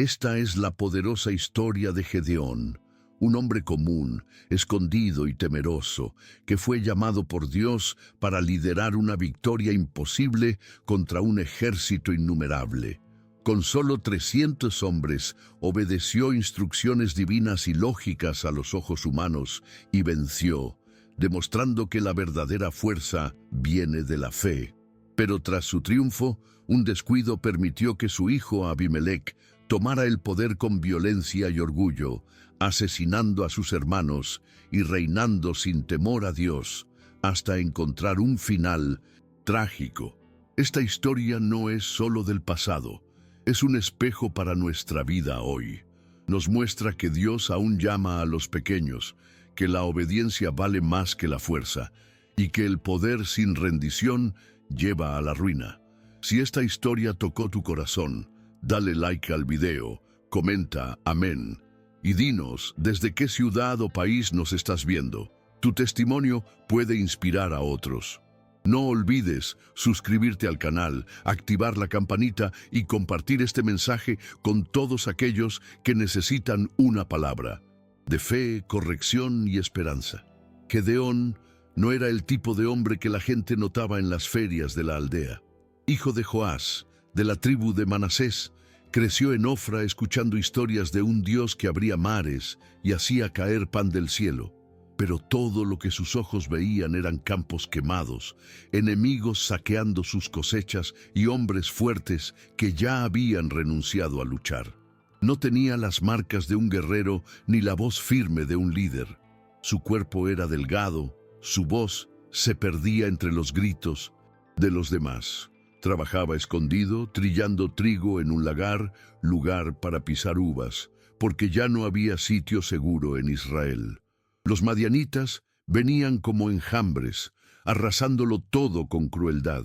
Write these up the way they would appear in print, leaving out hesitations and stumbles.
Esta es la poderosa historia de Gedeón, un hombre común, escondido y temeroso, que fue llamado por Dios para liderar una victoria imposible contra un ejército innumerable. Con solo 300 hombres, obedeció instrucciones divinas y lógicas a los ojos humanos y venció, demostrando que la verdadera fuerza viene de la fe. Pero tras su triunfo, un descuido permitió que su hijo Abimelec tomara el poder con violencia y orgullo, asesinando a sus hermanos y reinando sin temor a Dios, hasta encontrar un final trágico. Esta historia no es solo del pasado, es un espejo para nuestra vida hoy. Nos muestra que Dios aún llama a los pequeños, que la obediencia vale más que la fuerza, y que el poder sin rendición lleva a la ruina. Si esta historia tocó tu corazón, dale like al video, comenta amén, y dinos desde qué ciudad o país nos estás viendo. Tu testimonio puede inspirar a otros. No olvides suscribirte al canal, activar la campanita y compartir este mensaje con todos aquellos que necesitan una palabra de fe, corrección y esperanza. Gedeón no era el tipo de hombre que la gente notaba en las ferias de la aldea. Hijo de Joás, de la tribu de Manasés, creció en Ofra escuchando historias de un Dios que abría mares y hacía caer pan del cielo. Pero todo lo que sus ojos veían eran campos quemados, enemigos saqueando sus cosechas y hombres fuertes que ya habían renunciado a luchar. No tenía las marcas de un guerrero ni la voz firme de un líder. Su cuerpo era delgado, su voz se perdía entre los gritos de los demás. Trabajaba escondido, trillando trigo en un lagar, lugar para pisar uvas, porque ya no había sitio seguro en Israel. Los madianitas venían como enjambres, arrasándolo todo con crueldad.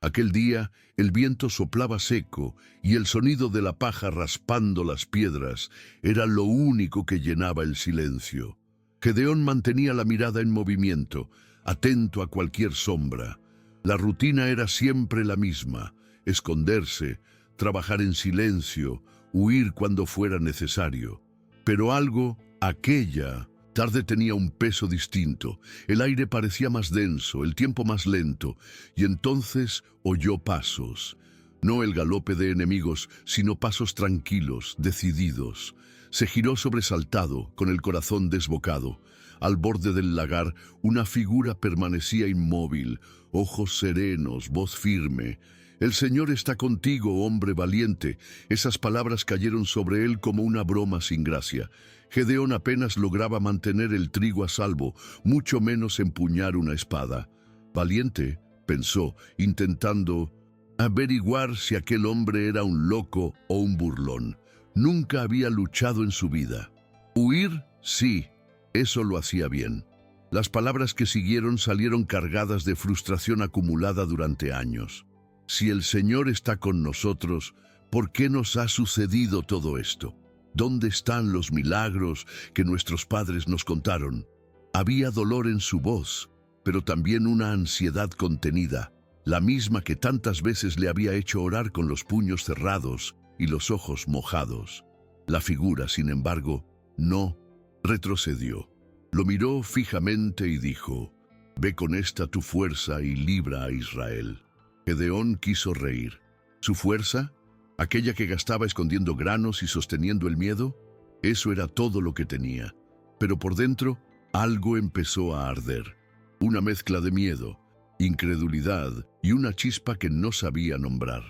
Aquel día el viento soplaba seco y el sonido de la paja raspando las piedras era lo único que llenaba el silencio. Gedeón mantenía la mirada en movimiento, atento a cualquier sombra. La rutina era siempre la misma: esconderse, trabajar en silencio, huir cuando fuera necesario. Pero algo, aquella tarde, tenía un peso distinto. El aire parecía más denso, el tiempo más lento, y entonces oyó pasos. No el galope de enemigos, sino pasos tranquilos, decididos. Se giró sobresaltado, con el corazón desbocado. Al borde del lagar, una figura permanecía inmóvil, ojos serenos, voz firme. «El Señor está contigo, hombre valiente». Esas palabras cayeron sobre él como una broma sin gracia. Gedeón apenas lograba mantener el trigo a salvo, mucho menos empuñar una espada. «Valiente», pensó, intentando averiguar si aquel hombre era un loco o un burlón. Nunca había luchado en su vida. Huir, sí, eso lo hacía bien. Las palabras que siguieron salieron cargadas de frustración acumulada durante años. Si el Señor está con nosotros, ¿por qué nos ha sucedido todo esto? ¿Dónde están los milagros que nuestros padres nos contaron? Había dolor en su voz, pero también una ansiedad contenida, la misma que tantas veces le había hecho orar con los puños cerrados y los ojos mojados. La figura, sin embargo, no retrocedió. Lo miró fijamente y dijo: «Ve con esta tu fuerza y libra a Israel». Gedeón quiso reír. ¿Su fuerza? ¿Aquella que gastaba escondiendo granos y sosteniendo el miedo? Eso era todo lo que tenía. Pero por dentro, algo empezó a arder. Una mezcla de miedo, incredulidad y una chispa que no sabía nombrar.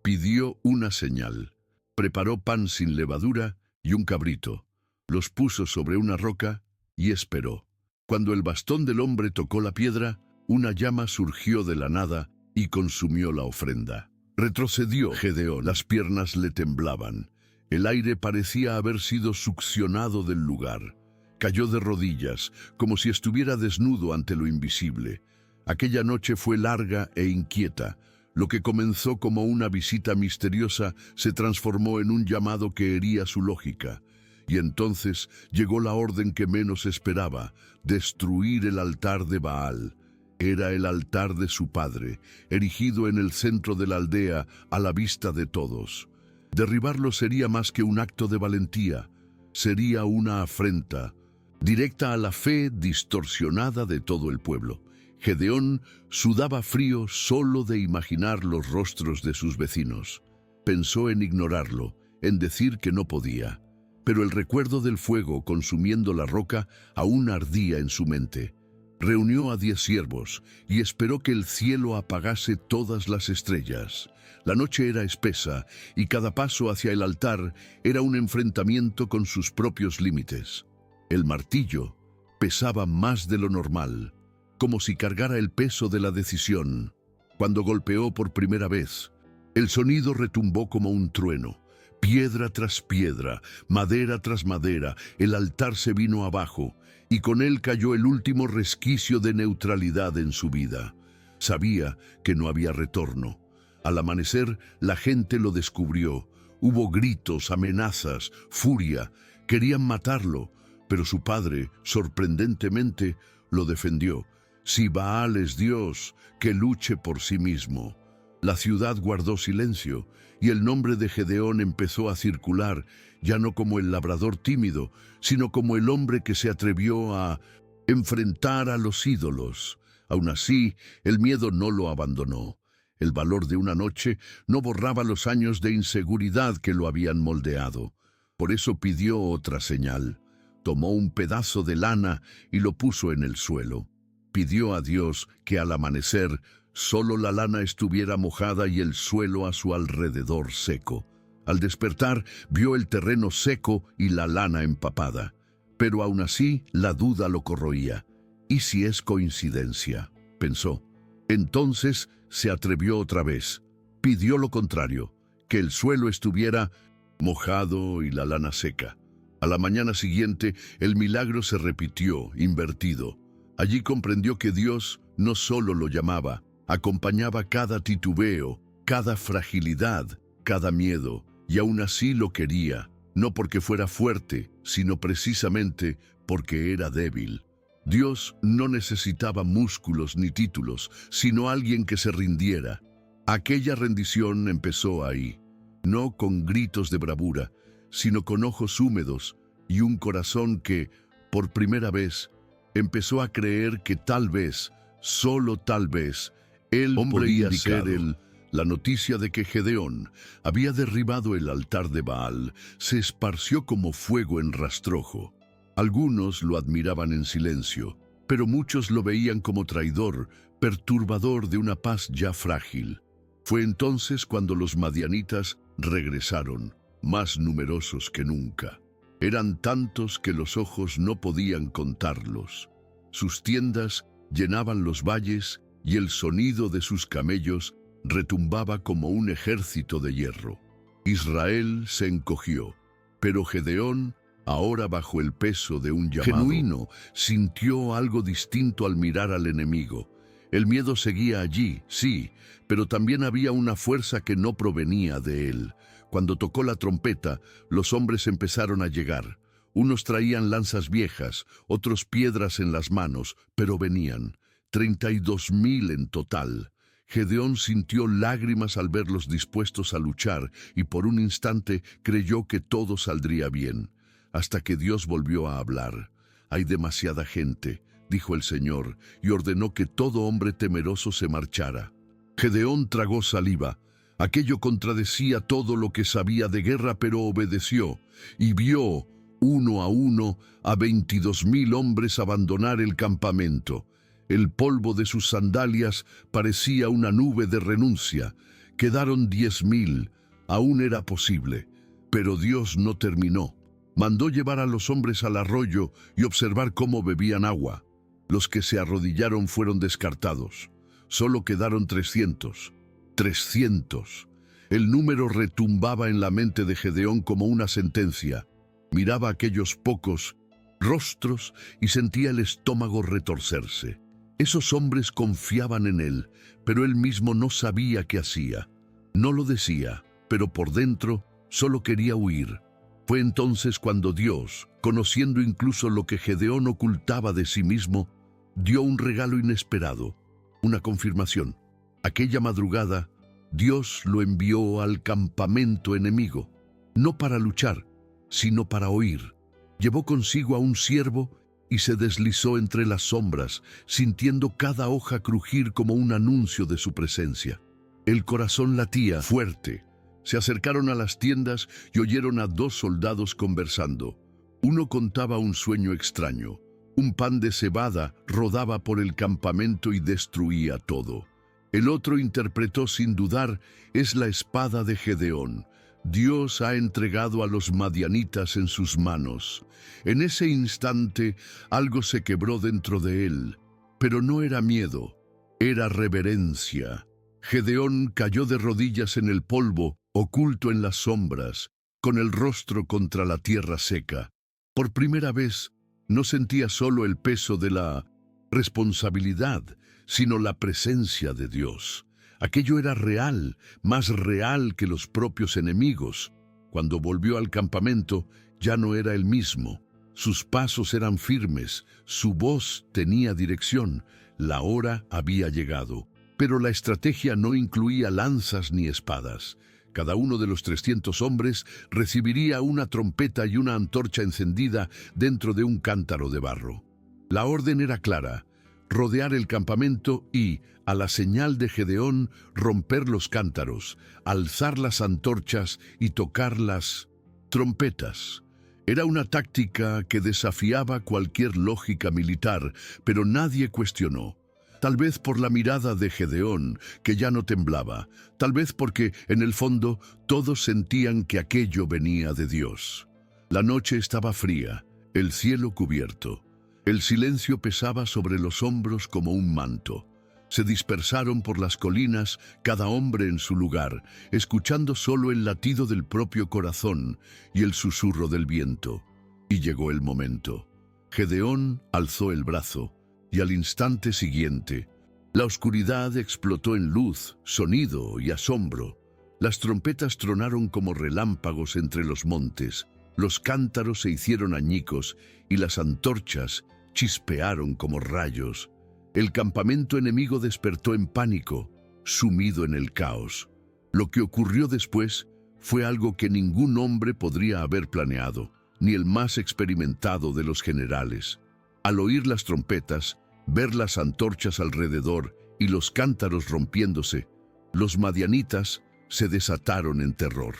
Pidió una señal. Preparó pan sin levadura y un cabrito. Los puso sobre una roca y esperó. Cuando el bastón del hombre tocó la piedra, una llama surgió de la nada y consumió la ofrenda. Retrocedió Gedeón, las piernas le temblaban. El aire parecía haber sido succionado del lugar. Cayó de rodillas, como si estuviera desnudo ante lo invisible. Aquella noche fue larga e inquieta. Lo que comenzó como una visita misteriosa se transformó en un llamado que hería su lógica. Y entonces llegó la orden que menos esperaba: destruir el altar de Baal. Era el altar de su padre, erigido en el centro de la aldea a la vista de todos. Derribarlo sería más que un acto de valentía, sería una afrenta directa a la fe distorsionada de todo el pueblo. Gedeón sudaba frío solo de imaginar los rostros de sus vecinos. Pensó en ignorarlo, en decir que no podía. Pero el recuerdo del fuego consumiendo la roca aún ardía en su mente. Reunió a 10 siervos y esperó que el cielo apagase todas las estrellas. La noche era espesa y cada paso hacia el altar era un enfrentamiento con sus propios límites. El martillo pesaba más de lo normal, como si cargara el peso de la decisión. Cuando golpeó por primera vez, el sonido retumbó como un trueno. Piedra tras piedra, madera tras madera, el altar se vino abajo, y con él cayó el último resquicio de neutralidad en su vida. Sabía que no había retorno. Al amanecer, la gente lo descubrió. Hubo gritos, amenazas, furia. Querían matarlo, pero su padre, sorprendentemente, lo defendió. Si Baal es Dios, que luche por sí mismo. La ciudad guardó silencio, y el nombre de Gedeón empezó a circular, ya no como el labrador tímido, sino como el hombre que se atrevió a enfrentar a los ídolos. Aún así, el miedo no lo abandonó. El valor de una noche no borraba los años de inseguridad que lo habían moldeado. Por eso pidió otra señal. Tomó un pedazo de lana y lo puso en el suelo. Pidió a Dios que al amanecer solo la lana estuviera mojada y el suelo a su alrededor seco. Al despertar, vio el terreno seco y la lana empapada. Pero aún así, la duda lo corroía. ¿Y si es coincidencia?, pensó. Entonces se atrevió otra vez. Pidió lo contrario, que el suelo estuviera mojado y la lana seca. A la mañana siguiente, el milagro se repitió, invertido. Allí comprendió que Dios no solo lo llamaba, acompañaba cada titubeo, cada fragilidad, cada miedo, y aún así lo quería, no porque fuera fuerte, sino precisamente porque era débil. Dios no necesitaba músculos ni títulos, sino alguien que se rindiera. Aquella rendición empezó ahí, no con gritos de bravura, sino con ojos húmedos y un corazón que, por primera vez, empezó a creer que tal vez, solo tal vez, él podía ser él. La noticia de que Gedeón había derribado el altar de Baal se esparció como fuego en rastrojo. Algunos lo admiraban en silencio, pero muchos lo veían como traidor, perturbador de una paz ya frágil. Fue entonces cuando los madianitas regresaron, más numerosos que nunca. Eran tantos que los ojos no podían contarlos. Sus tiendas llenaban los valles y el sonido de sus camellos retumbaba como un ejército de hierro. Israel se encogió, pero Gedeón, ahora bajo el peso de un llamado genuino, sintió algo distinto al mirar al enemigo. El miedo seguía allí, sí, pero también había una fuerza que no provenía de él. Cuando tocó la trompeta, los hombres empezaron a llegar. Unos traían lanzas viejas, otros piedras en las manos, pero venían. 32,000 en total. Gedeón sintió lágrimas al verlos dispuestos a luchar y por un instante creyó que todo saldría bien, hasta que Dios volvió a hablar. «Hay demasiada gente», dijo el Señor, y ordenó que todo hombre temeroso se marchara. Gedeón tragó saliva. Aquello contradecía todo lo que sabía de guerra, pero obedeció, y vio, uno a 22,000 hombres abandonar el campamento. El polvo de sus sandalias parecía una nube de renuncia. Quedaron 10,000. Aún era posible. Pero Dios no terminó. Mandó llevar a los hombres al arroyo y observar cómo bebían agua. Los que se arrodillaron fueron descartados. Solo quedaron 300. 300. El número retumbaba en la mente de Gedeón como una sentencia. Miraba aquellos pocos rostros y sentía el estómago retorcerse. Esos hombres confiaban en él, pero él mismo no sabía qué hacía. No lo decía, pero por dentro solo quería huir. Fue entonces cuando Dios, conociendo incluso lo que Gedeón ocultaba de sí mismo, dio un regalo inesperado, una confirmación. Aquella madrugada, Dios lo envió al campamento enemigo, no para luchar, sino para oír. Llevó consigo a un ciervo y se deslizó entre las sombras, sintiendo cada hoja crujir como un anuncio de su presencia. El corazón latía fuerte. Se acercaron a las tiendas y oyeron a dos soldados conversando. Uno contaba un sueño extraño. Un pan de cebada rodaba por el campamento y destruía todo. El otro interpretó sin dudar: es la espada de Gedeón. Dios ha entregado a los madianitas en sus manos. En ese instante algo se quebró dentro de él, pero no era miedo, era reverencia. Gedeón cayó de rodillas en el polvo, oculto en las sombras, con el rostro contra la tierra seca. Por primera vez no sentía solo el peso de la responsabilidad, sino la presencia de Dios. Aquello era real, más real que los propios enemigos. Cuando volvió al campamento, ya no era el mismo. Sus pasos eran firmes, su voz tenía dirección. La hora había llegado. Pero la estrategia no incluía lanzas ni espadas. Cada uno de los 300 hombres recibiría una trompeta y una antorcha encendida dentro de un cántaro de barro. La orden era clara: rodear el campamento y, a la señal de Gedeón, romper los cántaros, alzar las antorchas y tocar las trompetas. Era una táctica que desafiaba cualquier lógica militar, pero nadie cuestionó. Tal vez por la mirada de Gedeón, que ya no temblaba, tal vez porque, en el fondo, todos sentían que aquello venía de Dios. La noche estaba fría, el cielo cubierto. El silencio pesaba sobre los hombros como un manto. Se dispersaron por las colinas, cada hombre en su lugar, escuchando solo el latido del propio corazón y el susurro del viento. Y llegó el momento. Gedeón alzó el brazo, y al instante siguiente, la oscuridad explotó en luz, sonido y asombro. Las trompetas tronaron como relámpagos entre los montes, los cántaros se hicieron añicos y las antorchas chispearon como rayos. El campamento enemigo despertó en pánico, sumido en el caos. Lo que ocurrió después fue algo que ningún hombre podría haber planeado, ni el más experimentado de los generales. Al oír las trompetas, ver las antorchas alrededor y los cántaros rompiéndose, los madianitas se desataron en terror.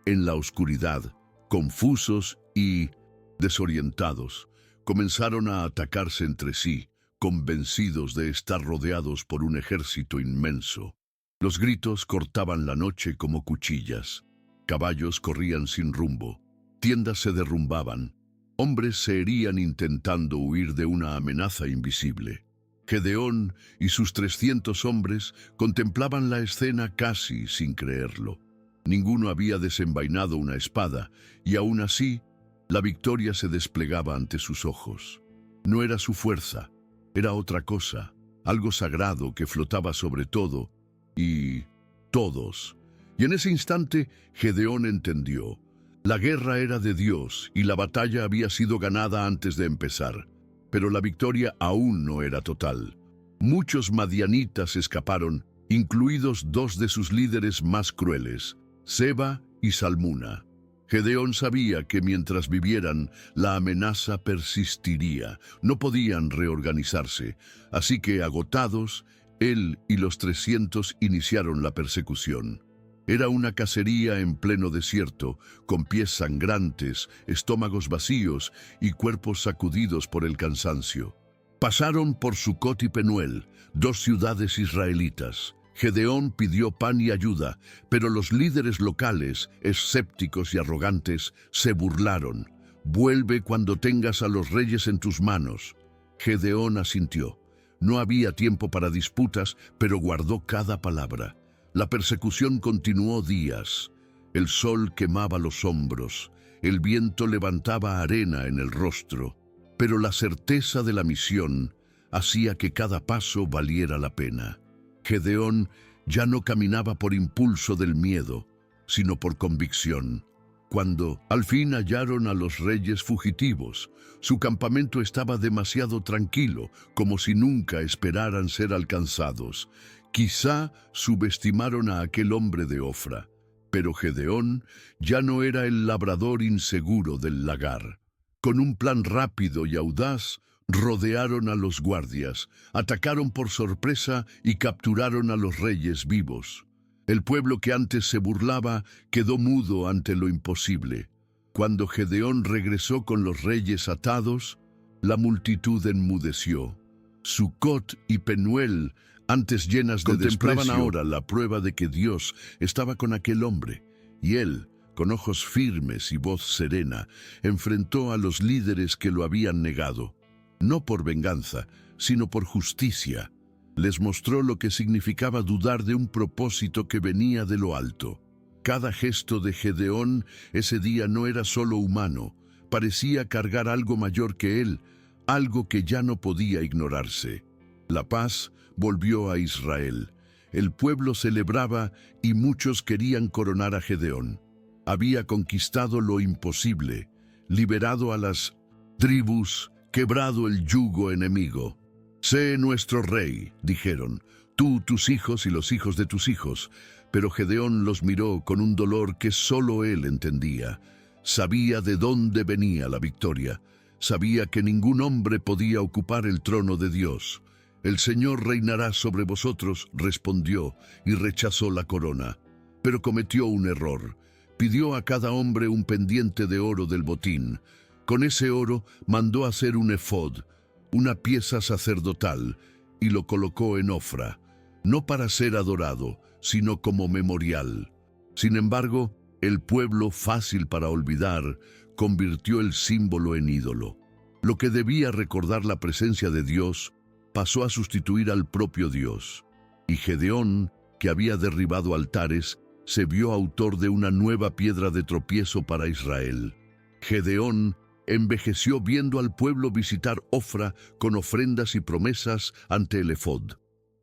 En la oscuridad, confusos y desorientados, comenzaron a atacarse entre sí, convencidos de estar rodeados por un ejército inmenso. Los gritos cortaban la noche como cuchillas. Caballos corrían sin rumbo. Tiendas se derrumbaban. Hombres se herían intentando huir de una amenaza invisible. Gedeón y sus 300 hombres contemplaban la escena casi sin creerlo. Ninguno había desenvainado una espada, y aún así, la victoria se desplegaba ante sus ojos. No era su fuerza, era otra cosa, algo sagrado que flotaba sobre todo y todos. Y en ese instante, Gedeón entendió. La guerra era de Dios y la batalla había sido ganada antes de empezar, pero la victoria aún no era total. Muchos madianitas escaparon, incluidos 2 de sus líderes más crueles, Seba y Salmuna. Gedeón sabía que mientras vivieran, la amenaza persistiría. No podían reorganizarse, así que, agotados, él y los 300 iniciaron la persecución. Era una cacería en pleno desierto, con pies sangrantes, estómagos vacíos y cuerpos sacudidos por el cansancio. Pasaron por Sucot y Penuel, 2 ciudades israelitas. Gedeón pidió pan y ayuda, pero los líderes locales, escépticos y arrogantes, se burlaron. «Vuelve cuando tengas a los reyes en tus manos». Gedeón asintió. No había tiempo para disputas, pero guardó cada palabra. La persecución continuó días. El sol quemaba los hombros, el viento levantaba arena en el rostro, pero la certeza de la misión hacía que cada paso valiera la pena. Gedeón ya no caminaba por impulso del miedo, sino por convicción. Cuando al fin hallaron a los reyes fugitivos, su campamento estaba demasiado tranquilo, como si nunca esperaran ser alcanzados. Quizá subestimaron a aquel hombre de Ofra, pero Gedeón ya no era el labrador inseguro del lagar. Con un plan rápido y audaz, rodearon a los guardias, atacaron por sorpresa y capturaron a los reyes vivos. El pueblo que antes se burlaba quedó mudo ante lo imposible. Cuando Gedeón regresó con los reyes atados, la multitud enmudeció. Sucot y Penuel, antes llenas de contemplaban ahora la prueba de que Dios estaba con aquel hombre, y él, con ojos firmes y voz serena, enfrentó a los líderes que lo habían negado. No por venganza, sino por justicia. Les mostró lo que significaba dudar de un propósito que venía de lo alto. Cada gesto de Gedeón ese día no era solo humano, parecía cargar algo mayor que él, algo que ya no podía ignorarse. La paz volvió a Israel. El pueblo celebraba y muchos querían coronar a Gedeón. Había conquistado lo imposible, liberado a las tribus, quebrado el yugo enemigo. «Sé nuestro rey», dijeron, «tú, tus hijos y los hijos de tus hijos». Pero Gedeón los miró con un dolor que solo él entendía. Sabía de dónde venía la victoria. Sabía que ningún hombre podía ocupar el trono de Dios. «El Señor reinará sobre vosotros», respondió, y rechazó la corona. Pero cometió un error. Pidió a cada hombre un pendiente de oro del botín. Con ese oro mandó hacer un efod, una pieza sacerdotal, y lo colocó en Ofra, no para ser adorado, sino como memorial. Sin embargo, el pueblo, fácil para olvidar, convirtió el símbolo en ídolo. Lo que debía recordar la presencia de Dios, pasó a sustituir al propio Dios. Y Gedeón, que había derribado altares, se vio autor de una nueva piedra de tropiezo para Israel. Gedeón envejeció viendo al pueblo visitar Ofra con ofrendas y promesas ante el efod.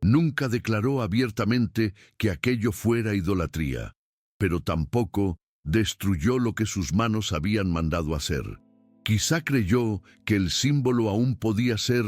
Nunca declaró abiertamente que aquello fuera idolatría, pero tampoco destruyó lo que sus manos habían mandado hacer. Quizá creyó que el símbolo aún podía ser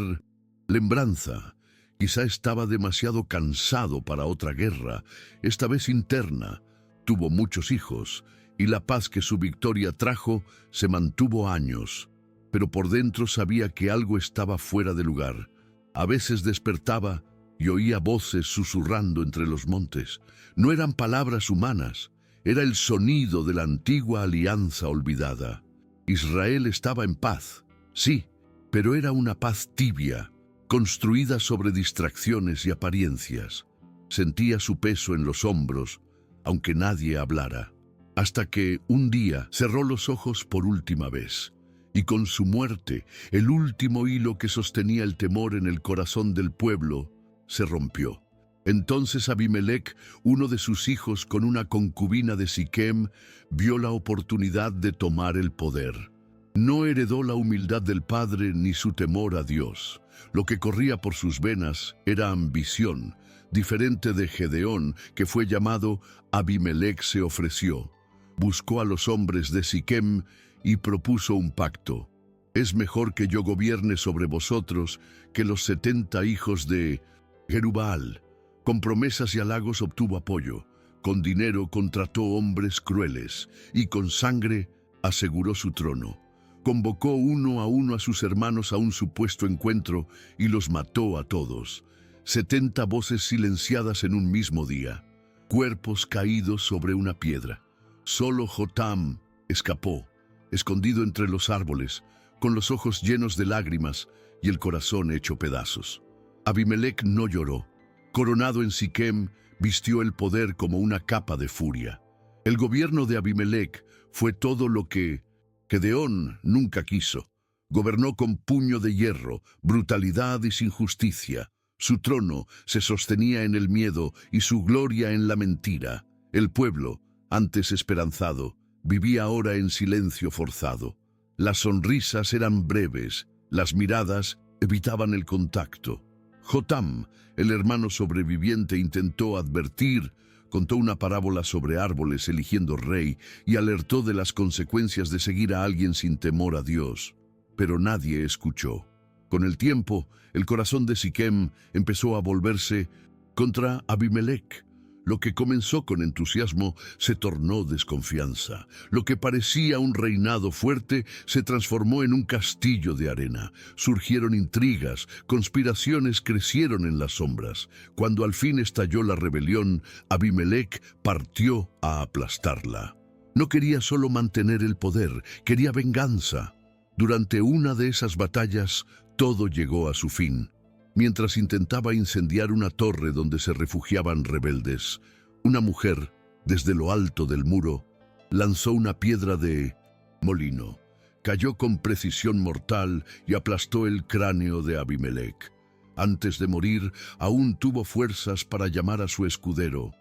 lembranza. Quizá estaba demasiado cansado para otra guerra, esta vez interna. Tuvo muchos hijos, y la paz que su victoria trajo se mantuvo años. Pero por dentro sabía que algo estaba fuera de lugar. A veces despertaba y oía voces susurrando entre los montes. No eran palabras humanas, era el sonido de la antigua alianza olvidada. Israel estaba en paz, sí, pero era una paz tibia, construida sobre distracciones y apariencias. Sentía su peso en los hombros, aunque nadie hablara. Hasta que, un día, cerró los ojos por última vez. Y con su muerte, el último hilo que sostenía el temor en el corazón del pueblo, se rompió. Entonces Abimelec, uno de sus hijos con una concubina de Siquem, vio la oportunidad de tomar el poder. No heredó la humildad del padre ni su temor a Dios. Lo que corría por sus venas era ambición, diferente de Gedeón, que fue llamado Abimelec se ofreció. Buscó a los hombres de Siquem y propuso un pacto. «Es mejor que yo gobierne sobre vosotros que los 70 hijos de Jerubbaal». Con promesas y halagos obtuvo apoyo, con dinero contrató hombres crueles y con sangre aseguró su trono. Convocó uno a sus hermanos a un supuesto encuentro y los mató a todos. 70 voces silenciadas en un mismo día, cuerpos caídos sobre una piedra. Solo Jotam escapó, escondido entre los árboles, con los ojos llenos de lágrimas y el corazón hecho pedazos. Abimelec no lloró. Coronado en Siquem, vistió el poder como una capa de furia. El gobierno de Abimelec fue todo lo que Gedeón nunca quiso. Gobernó con puño de hierro, brutalidad y sin justicia. Su trono se sostenía en el miedo y su gloria en la mentira. El pueblo, antes esperanzado, vivía ahora en silencio forzado. Las sonrisas eran breves, las miradas evitaban el contacto. Jotam, el hermano sobreviviente, intentó advertir, contó una parábola sobre árboles eligiendo rey y alertó de las consecuencias de seguir a alguien sin temor a Dios. Pero nadie escuchó. Con el tiempo, el corazón de Siquem empezó a volverse contra Abimelec. Lo que comenzó con entusiasmo se tornó desconfianza. Lo que parecía un reinado fuerte se transformó en un castillo de arena. Surgieron intrigas, conspiraciones crecieron en las sombras. Cuando al fin estalló la rebelión, Abimelec partió a aplastarla. No quería solo mantener el poder, quería venganza. Durante una de esas batallas, todo llegó a su fin. Mientras intentaba incendiar una torre donde se refugiaban rebeldes, una mujer, desde lo alto del muro, lanzó una piedra de molino. Cayó con precisión mortal y aplastó el cráneo de Abimelec. Antes de morir, aún tuvo fuerzas para llamar a su escudero.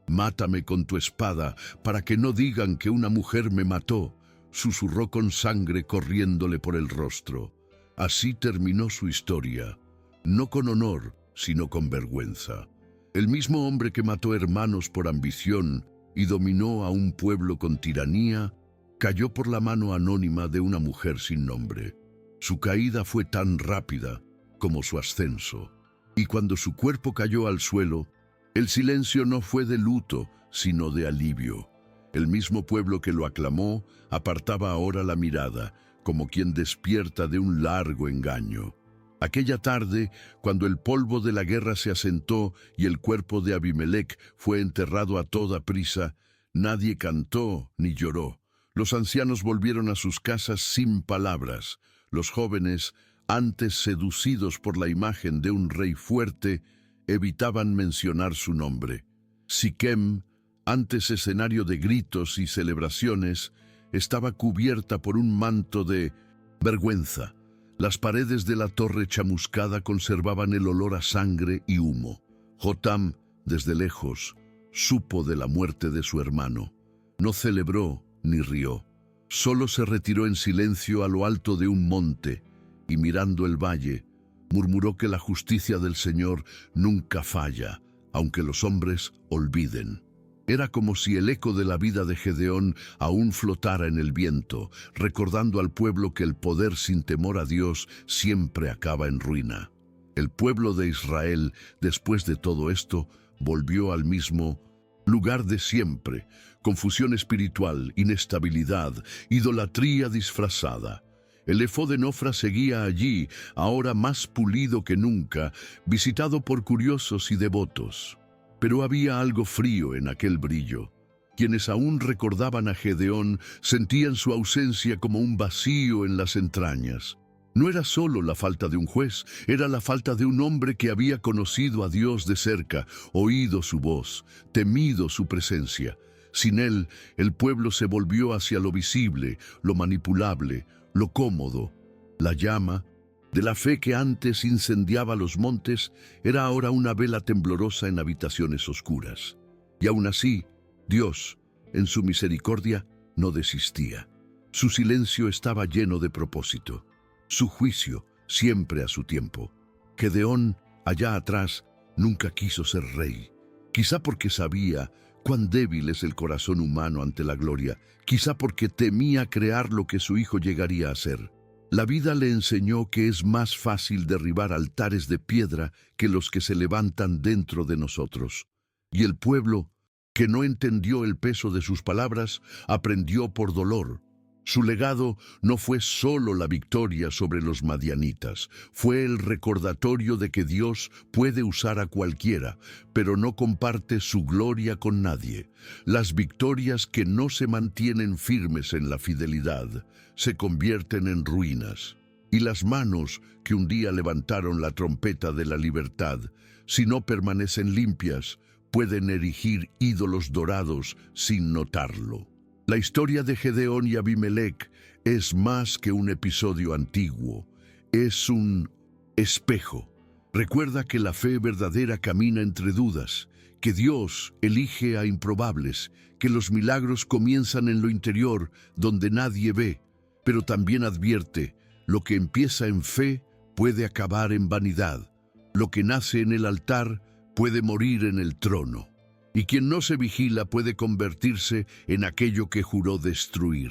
«Mátame con tu espada, para que no digan que una mujer me mató», susurró con sangre corriéndole por el rostro. Así terminó su historia. No con honor, sino con vergüenza. El mismo hombre que mató hermanos por ambición y dominó a un pueblo con tiranía, cayó por la mano anónima de una mujer sin nombre. Su caída fue tan rápida como su ascenso, y cuando su cuerpo cayó al suelo, el silencio no fue de luto, sino de alivio. El mismo pueblo que lo aclamó apartaba ahora la mirada, como quien despierta de un largo engaño. Aquella tarde, cuando el polvo de la guerra se asentó y el cuerpo de Abimelec fue enterrado a toda prisa, nadie cantó ni lloró. Los ancianos volvieron a sus casas sin palabras. Los jóvenes, antes seducidos por la imagen de un rey fuerte, evitaban mencionar su nombre. Siquem, antes escenario de gritos y celebraciones, estaba cubierta por un manto de vergüenza. Las paredes de la torre chamuscada conservaban el olor a sangre y humo. Jotam, desde lejos, supo de la muerte de su hermano. No celebró ni rió. Solo se retiró en silencio a lo alto de un monte y, mirando el valle, murmuró que la justicia del Señor nunca falla, aunque los hombres olviden. Era como si el eco de la vida de Gedeón aún flotara en el viento, recordando al pueblo que el poder sin temor a Dios siempre acaba en ruina. El pueblo de Israel, después de todo esto, volvió al mismo lugar de siempre: confusión espiritual, inestabilidad, idolatría disfrazada. El efod de Nofra seguía allí, ahora más pulido que nunca, visitado por curiosos y devotos. Pero había algo frío en aquel brillo. Quienes aún recordaban a Gedeón sentían su ausencia como un vacío en las entrañas. No era solo la falta de un juez, era la falta de un hombre que había conocido a Dios de cerca, oído su voz, temido su presencia. Sin él, el pueblo se volvió hacia lo visible, lo manipulable, lo cómodo. La llama de la fe que antes incendiaba los montes era ahora una vela temblorosa en habitaciones oscuras. Y aún así, Dios, en su misericordia, no desistía. Su silencio estaba lleno de propósito. Su juicio, siempre a su tiempo. Gedeón, allá atrás, nunca quiso ser rey. Quizá porque sabía cuán débil es el corazón humano ante la gloria. Quizá porque temía crear lo que su hijo llegaría a ser. La vida le enseñó que es más fácil derribar altares de piedra que los que se levantan dentro de nosotros. Y el pueblo, que no entendió el peso de sus palabras, aprendió por dolor. Su legado no fue solo la victoria sobre los madianitas, fue el recordatorio de que Dios puede usar a cualquiera, pero no comparte su gloria con nadie. Las victorias que no se mantienen firmes en la fidelidad se convierten en ruinas. Y las manos que un día levantaron la trompeta de la libertad, si no permanecen limpias, pueden erigir ídolos dorados sin notarlo. La historia de Gedeón y Abimelec es más que un episodio antiguo, es un espejo. Recuerda que la fe verdadera camina entre dudas, que Dios elige a improbables, que los milagros comienzan en lo interior, donde nadie ve, pero también advierte: lo que empieza en fe puede acabar en vanidad, lo que nace en el altar puede morir en el trono. Y quien no se vigila puede convertirse en aquello que juró destruir.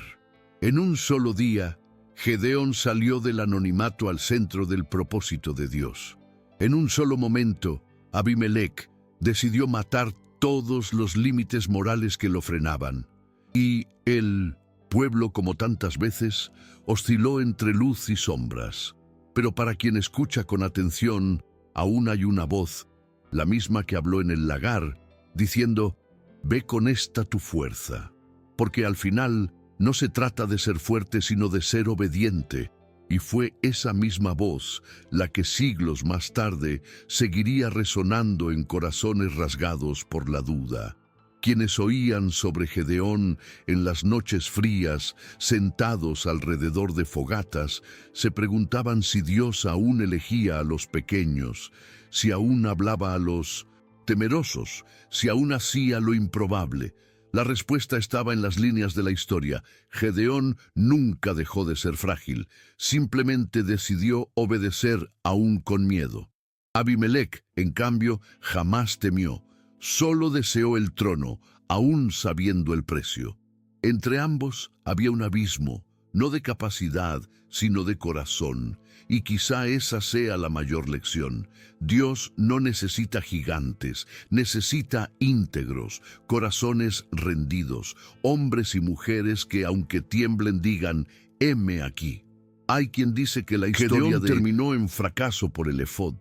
En un solo día, Gedeón salió del anonimato al centro del propósito de Dios. En un solo momento, Abimelec decidió matar todos los límites morales que lo frenaban. Y el pueblo, como tantas veces, osciló entre luz y sombras. Pero para quien escucha con atención, aún hay una voz, la misma que habló en el lagar, diciendo: «Ve con esta tu fuerza». Porque al final no se trata de ser fuerte, sino de ser obediente. Y fue esa misma voz la que siglos más tarde seguiría resonando en corazones rasgados por la duda. Quienes oían sobre Gedeón en las noches frías, sentados alrededor de fogatas, se preguntaban si Dios aún elegía a los pequeños, si aún hablaba a los temerosos, si aún hacía lo improbable. La respuesta estaba en las líneas de la historia. Gedeón nunca dejó de ser frágil, simplemente decidió obedecer aún con miedo. Abimelec, en cambio, jamás temió. Solo deseó el trono, aún sabiendo el precio. Entre ambos había un abismo, no de capacidad, sino de corazón. Y quizá esa sea la mayor lección. Dios no necesita gigantes, necesita íntegros, corazones rendidos, hombres y mujeres que, aunque tiemblen, digan: «Heme aquí». Hay quien dice que la historia terminó en fracaso por el efod,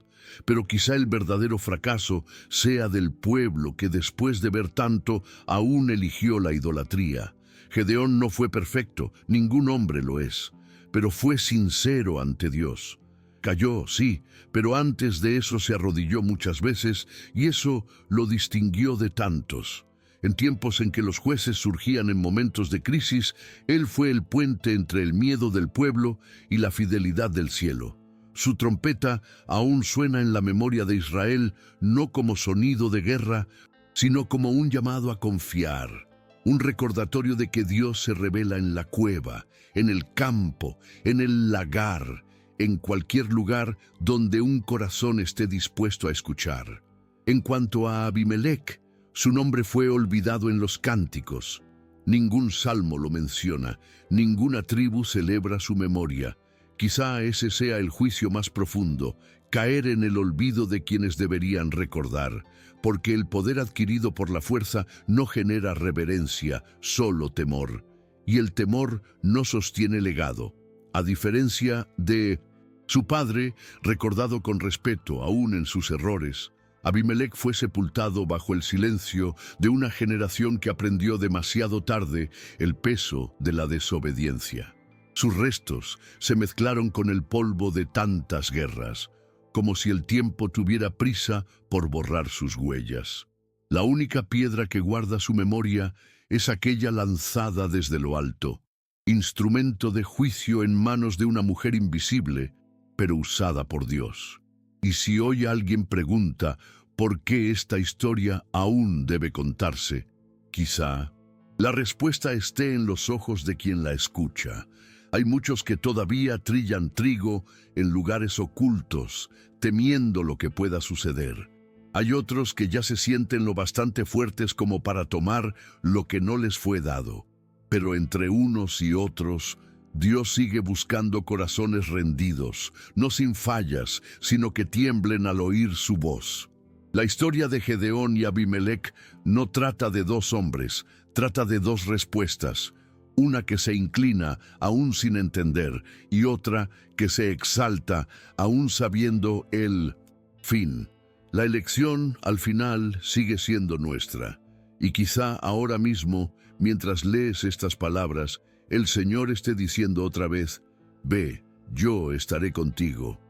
pero quizá el verdadero fracaso sea del pueblo que, después de ver tanto, aún eligió la idolatría. Gedeón no fue perfecto, ningún hombre lo es, pero fue sincero ante Dios. Cayó, sí, pero antes de eso se arrodilló muchas veces, y eso lo distinguió de tantos. En tiempos en que los jueces surgían en momentos de crisis, él fue el puente entre el miedo del pueblo y la fidelidad del cielo. Su trompeta aún suena en la memoria de Israel, no como sonido de guerra, sino como un llamado a confiar, un recordatorio de que Dios se revela en la cueva, en el campo, en el lagar, en cualquier lugar donde un corazón esté dispuesto a escuchar. En cuanto a Abimelec, su nombre fue olvidado en los cánticos. Ningún salmo lo menciona, ninguna tribu celebra su memoria. Quizá ese sea el juicio más profundo, caer en el olvido de quienes deberían recordar, porque el poder adquirido por la fuerza no genera reverencia, solo temor. Y el temor no sostiene legado. A diferencia de su padre, recordado con respeto aún en sus errores, Abimelec fue sepultado bajo el silencio de una generación que aprendió demasiado tarde el peso de la desobediencia. Sus restos se mezclaron con el polvo de tantas guerras, como si el tiempo tuviera prisa por borrar sus huellas. La única piedra que guarda su memoria es aquella lanzada desde lo alto, instrumento de juicio en manos de una mujer invisible, pero usada por Dios. Y si hoy alguien pregunta por qué esta historia aún debe contarse, quizá la respuesta esté en los ojos de quien la escucha. Hay muchos que todavía trillan trigo en lugares ocultos, temiendo lo que pueda suceder. Hay otros que ya se sienten lo bastante fuertes como para tomar lo que no les fue dado. Pero entre unos y otros, Dios sigue buscando corazones rendidos, no sin fallas, sino que tiemblen al oír su voz. La historia de Gedeón y Abimelec no trata de dos hombres, trata de dos respuestas. Una que se inclina aún sin entender y otra que se exalta aún sabiendo el fin. La elección al final sigue siendo nuestra. Y quizá ahora mismo, mientras lees estas palabras, el Señor esté diciendo otra vez: «Ve, yo estaré contigo».